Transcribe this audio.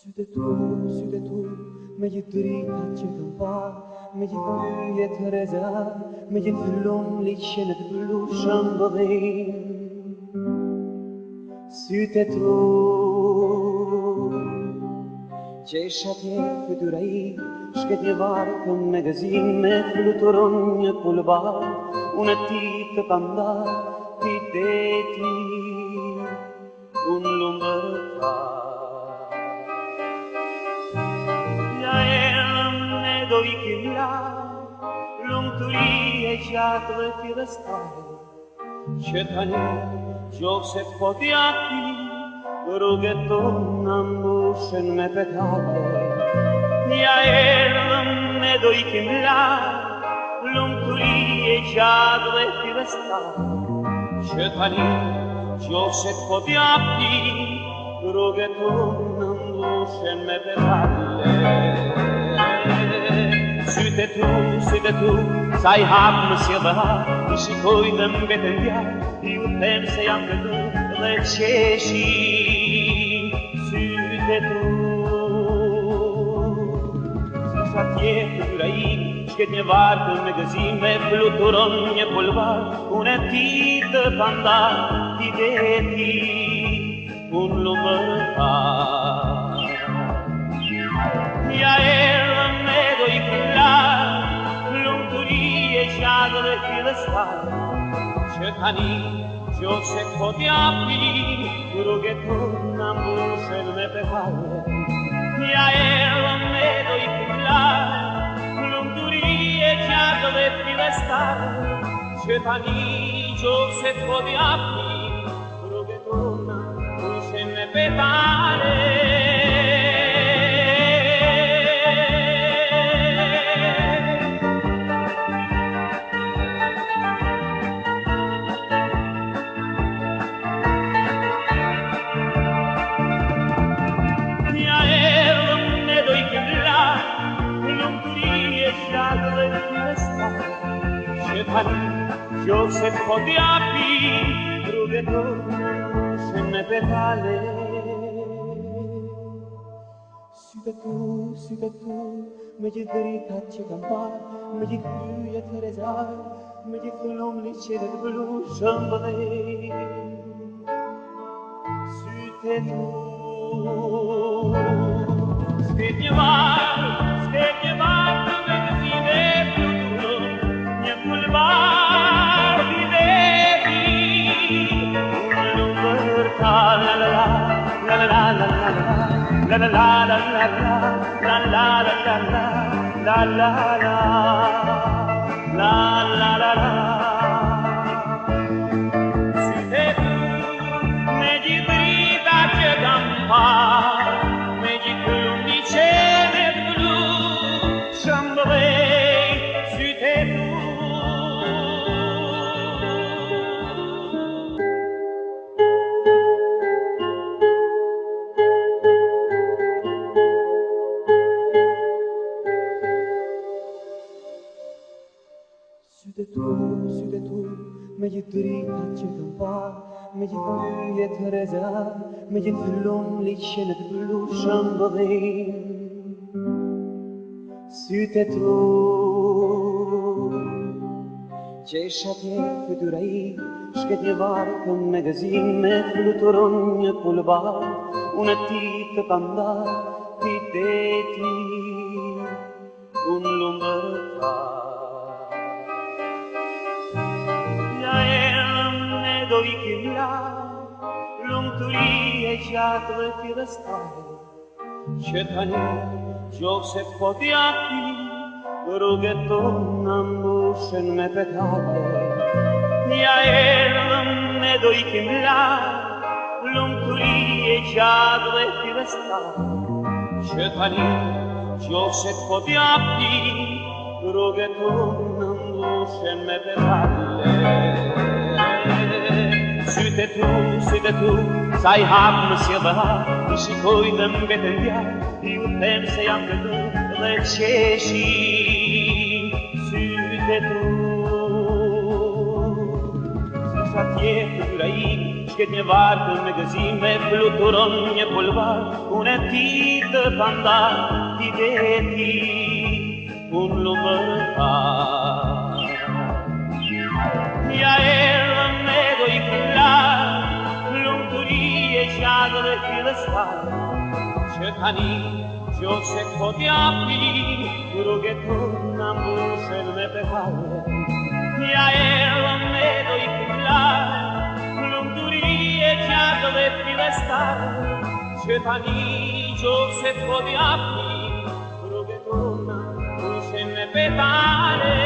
Sytë tu, me gjithë dritat që kam parë, me gjithë pyjet të reza, me gjithë fillon liqen e të blu shëmbëdhin. Sytë tu, që ish atje fytyra i, shket një varkë me gëzim, me fluturon një pulbar, unë e ti të pandar, ti deti, unë lumbërta. Do i kimla, lumëturi e gjatë dhe fillestare, që tani gjose po t'japi, rrugët tonë mbushen me petale. Ja erdhëm ne do i kimla, lumëturi e gjatë dhe fillestare, që tani gjose po t'japi, rrugët tonë mbushen me petale. Sytë tu, sa i hapë më si dhe ha, i shikoj dhe mbeten djarë, i u them se jam këtu dhe qeshi. Sytë tu, sa tjetë dyra i, shket një varkë me gëzime, fluturon një pulvar, unë e ti të pandar, ti deti, unë lumërta. Ja erdhëm ne do i kullar, lumëturi e gjatë dhe fillestare, që tani gjose po t'japi, rrugët tonë mbushen me petale. Ja erdhëm ne do i kullar, lumëturi e gjatë dhe fillestare, që tani gjose po t'japi, rrugët tonë mbushen me petale. Gjose po t'japi, rrugët tonë mbushen me petale. Sytë tu, me gjithë dritat që kam parë, me gjithë pyjet të rezarë, me gjithë fillon liqen e të blu shëmbëdhin. Sytë tu, s'ket një varë me gëzime fluturon, një pulvar di veti, unë lumërta, la la la, la la la la la la la la la la la la la la la la. Sytë tu, me gjithë dritat që kam parë, me gjithë liqen e të blu shëmbëdhin. Sytë tu, sytë tu, me gjithë dritat që kam parë, me gjithë pyjet të reza, me gjithë fillon liqen e të blu shëmbëdhin. Sytë tu, që ish atje fytyra i, shket një varkë me gëzime, fluturon një pulvar, unë e ti të pandar, ti deti, unë lumërta. Do i kimla, lumëturi e gjatë dhe fillestare, që tani gjose po t'japi, rrugët tonë mbushen me petale. Ja erdhëm ne do i kimla, lumëturi e gjatë dhe fillestare, që tani gjose po t'japi, rrugët tonë mbushen me petale. Sytë tu, sa i hapë më si dhe ha, i shikoj dhe mbeten djarë, i u them se jam këtu dhe qeshi. Sytë tu, sa tjetë dyra i, shket një vartë me gëzime, fluturon një pulvar, unë e ti të pandar, ti veti, unë lumëtar. Ja erdhën me doj kullar, lumëturie qatë dhe fillestar, që tani gjo që po t'japi, rrugët unë ambushen me pekale. Ja erdhën me doj kullar, lumëturie qatë dhe fillestar, që tani gjo që po t'japi, rrugët unë ambushen me pekale.